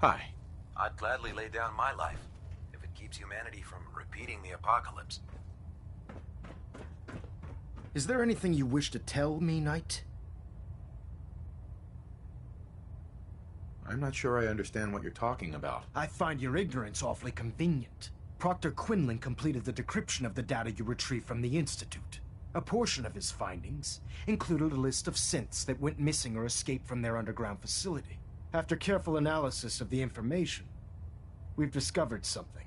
Hi. I'd gladly lay down my life if it keeps humanity from repeating the apocalypse. Is there anything you wish to tell me, Knight? I'm not sure I understand what you're talking about. I find your ignorance awfully convenient. Proctor Quinlan completed the decryption of the data you retrieved from the Institute. A portion of his findings included a list of synths that went missing or escaped from their underground facility. After careful analysis of the information, we've discovered something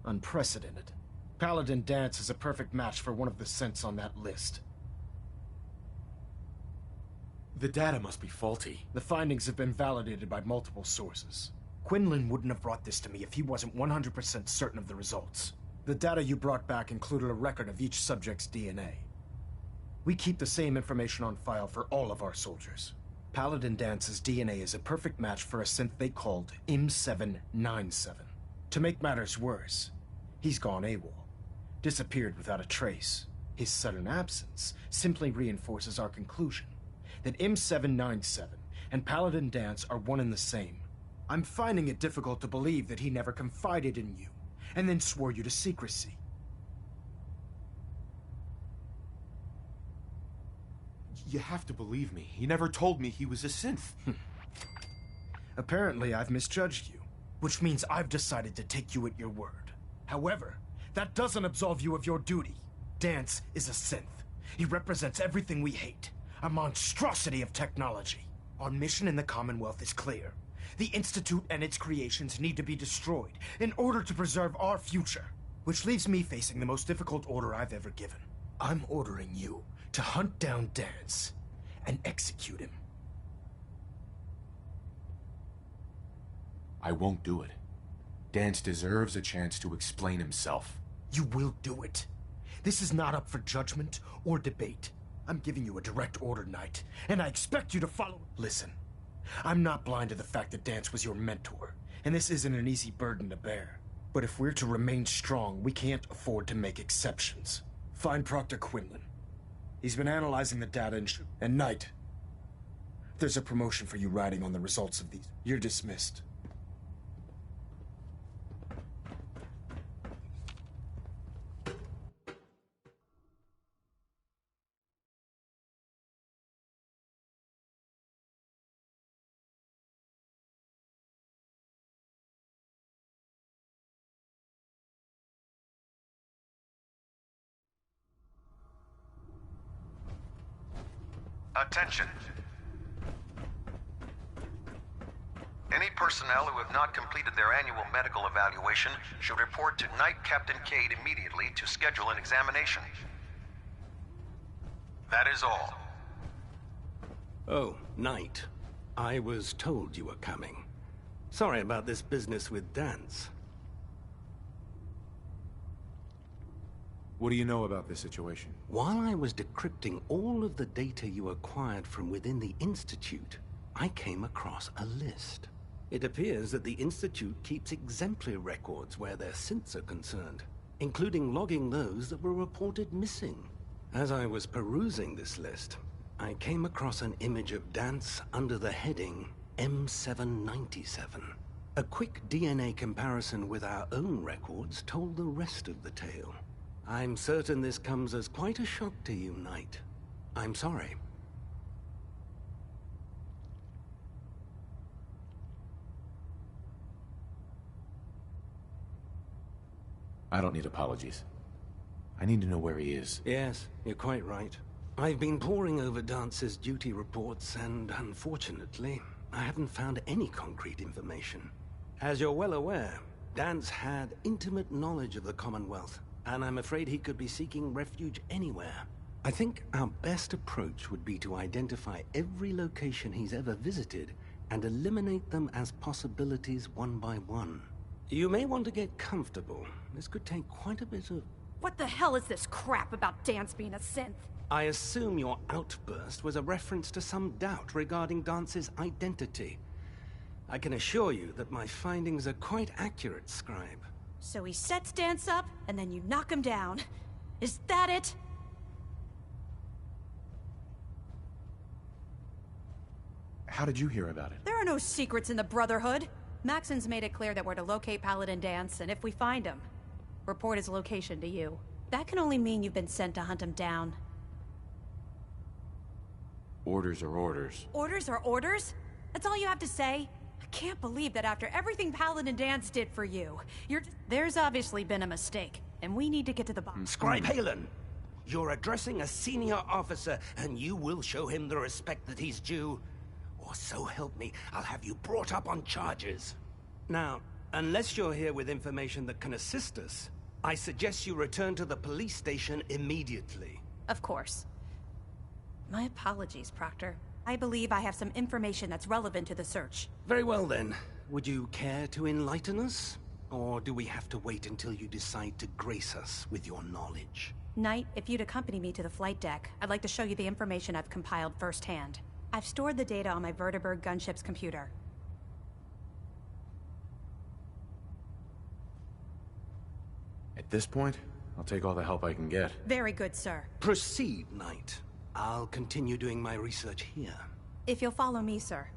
unprecedented. Paladin Danse is a perfect match for one of the synths on that list. The data must be faulty. The findings have been validated by multiple sources. Quinlan wouldn't have brought this to me if he wasn't 100% certain of the results. The data you brought back included a record of each subject's DNA. We keep the same information on file for all of our soldiers. Paladin Dance's DNA is a perfect match for a synth they called M797. To make matters worse, he's gone AWOL, disappeared without a trace. His sudden absence simply reinforces our conclusion that M797 and Paladin Danse are one and the same. I'm finding it difficult to believe that he never confided in you, and then swore you to secrecy. You have to believe me. He never told me he was a synth. Apparently, I've misjudged you, which means I've decided to take you at your word. However, that doesn't absolve you of your duty. Danse is a synth. He represents everything we hate, a monstrosity of technology. Our mission in the Commonwealth is clear. The Institute and its creations need to be destroyed in order to preserve our future. Which leaves me facing the most difficult order I've ever given. I'm ordering you to hunt down Danse and execute him. I won't do it. Danse deserves a chance to explain himself. You will do it. This is not up for judgment or debate. I'm giving you a direct order, Knight, and I expect you to follow. Listen, I'm not blind to the fact that Danse was your mentor, and this isn't an easy burden to bear. But if we're to remain strong, we can't afford to make exceptions. Find Proctor Quinlan. He's been analyzing the data and Knight, there's a promotion for you riding on the results of these. You're dismissed. Attention. Any personnel who have not completed their annual medical evaluation should report to Knight Captain Cade immediately to schedule an examination. That is all. Oh, Knight. I was told you were coming. Sorry about this business with Danse. What do you know about this situation? While I was decrypting all of the data you acquired from within the Institute, I came across a list. It appears that the Institute keeps exemplary records where their synths are concerned, including logging those that were reported missing. As I was perusing this list, I came across an image of Danse under the heading M797. A quick DNA comparison with our own records told the rest of the tale. I'm certain this comes as quite a shock to you, Knight. I'm sorry. I don't need apologies. I need to know where he is. Yes, you're quite right. I've been poring over Dance's duty reports, and unfortunately, I haven't found any concrete information. As you're well aware, Danse had intimate knowledge of the Commonwealth, and I'm afraid he could be seeking refuge anywhere. I think our best approach would be to identify every location he's ever visited and eliminate them as possibilities one by one. You may want to get comfortable. This could take quite a bit of... What the hell is this crap about Danse being a synth? I assume your outburst was a reference to some doubt regarding Dance's identity. I can assure you that my findings are quite accurate, Scribe. So he sets Danse up, and then you knock him down. Is that it? How did you hear about it? There are no secrets in the Brotherhood. Maxon's made it clear that we're to locate Paladin Danse, and if we find him, report his location to you. That can only mean you've been sent to hunt him down. Orders are orders. Orders are orders? That's all you have to say? I can't believe that after everything Paladin Danse did for you, There's obviously been a mistake, and we need to get to the bottom. Scribe Halen, you're addressing a senior officer, and you will show him the respect that he's due. Or so help me, I'll have you brought up on charges. Now, unless you're here with information that can assist us, I suggest you return to the police station immediately. Of course. My apologies, Proctor. I believe I have some information that's relevant to the search. Very well then. Would you care to enlighten us? Or do we have to wait until you decide to grace us with your knowledge? Knight, if you'd accompany me to the flight deck, I'd like to show you the information I've compiled firsthand. I've stored the data on my Vertibird gunship's computer. At this point, I'll take all the help I can get. Very good, sir. Proceed, Knight. I'll continue doing my research here. If you'll follow me, sir.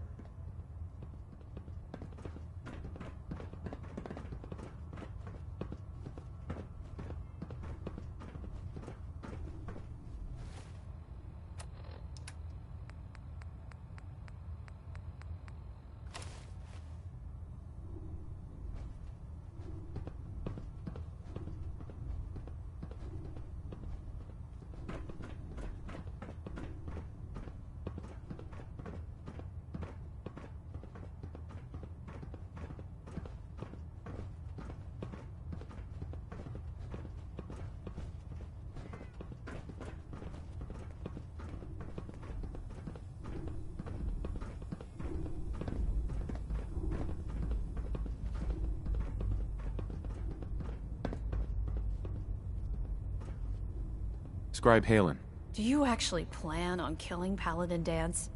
Scribe Halen. Do you actually plan on killing Paladin Danse?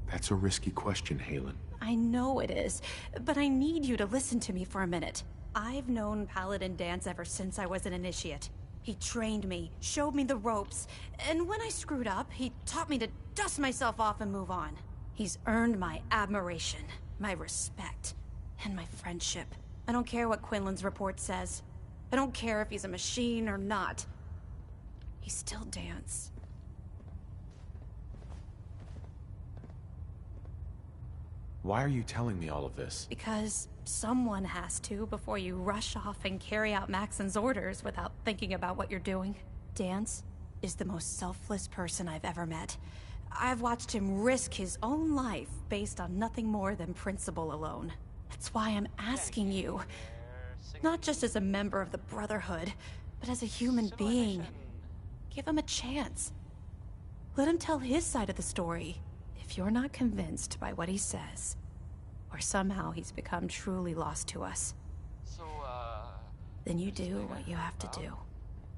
That's a risky question, Halen. I know it is, but I need you to listen to me for a minute. I've known Paladin Danse ever since I was an initiate. He trained me, showed me the ropes, and when I screwed up, he taught me to dust myself off and move on. He's earned my admiration, my respect, and my friendship. I don't care what Quinlan's report says. I don't care if he's a machine or not. He's still Danse. Why are you telling me all of this? Because someone has to before you rush off and carry out Maxon's orders without thinking about what you're doing. Danse is the most selfless person I've ever met. I've watched him risk his own life based on nothing more than principle alone. That's why I'm asking you, not just as a member of the Brotherhood, but as a human being. Give him a chance. Let him tell his side of the story. If you're not convinced by what he says, or somehow he's become truly lost to us, then you do what you have to do.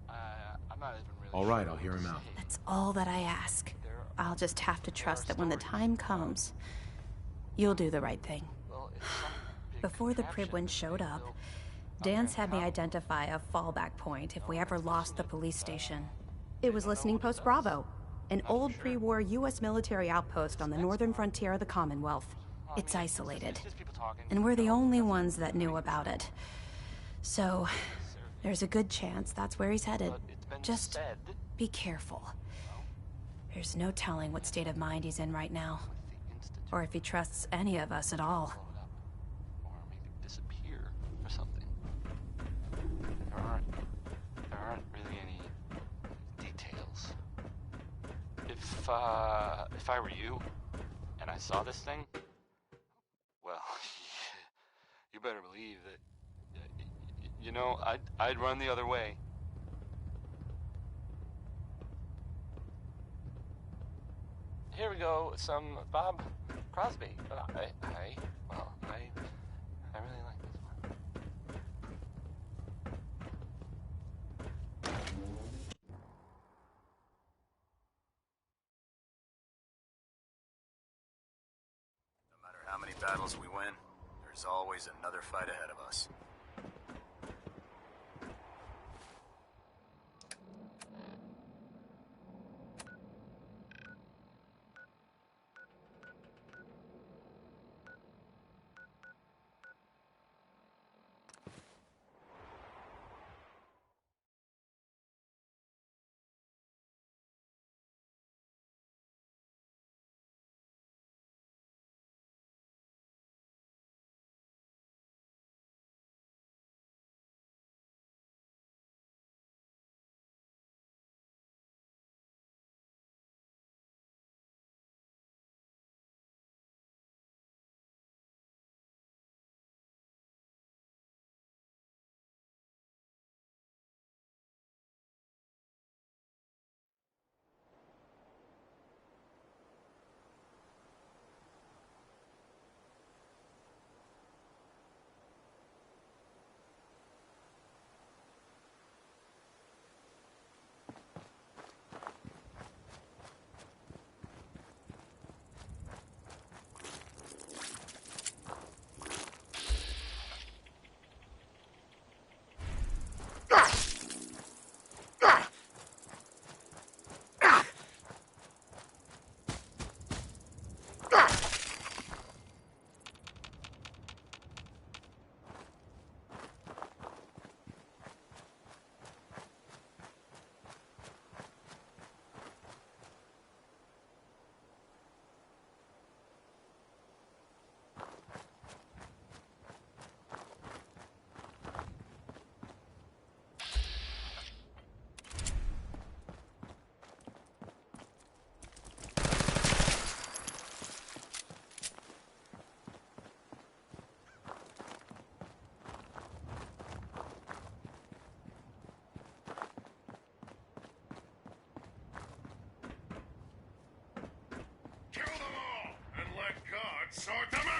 I'm not even really All right, I'll hear him out. That's all that I ask. I'll just have to trust that when the time comes, you'll do the right thing. Before the Pribwin showed up, Danse had me identify a fallback point if we ever lost the police station. It was Listening Post Bravo, an old pre-war U.S. military outpost on the northern frontier of the Commonwealth. It's isolated, and we're the only ones that knew about it. So, there's a good chance that's where he's headed. Just be careful. There's no telling what state of mind he's in right now, or if he trusts any of us at all. or make it disappear or something. There aren't really any details. If I were you and I saw this thing, well, you better believe that, you know, I'd run the other way. Here we go, some Bob Crosby. I really like this one. No matter how many battles we win, there's always another fight ahead of us. Sort them out!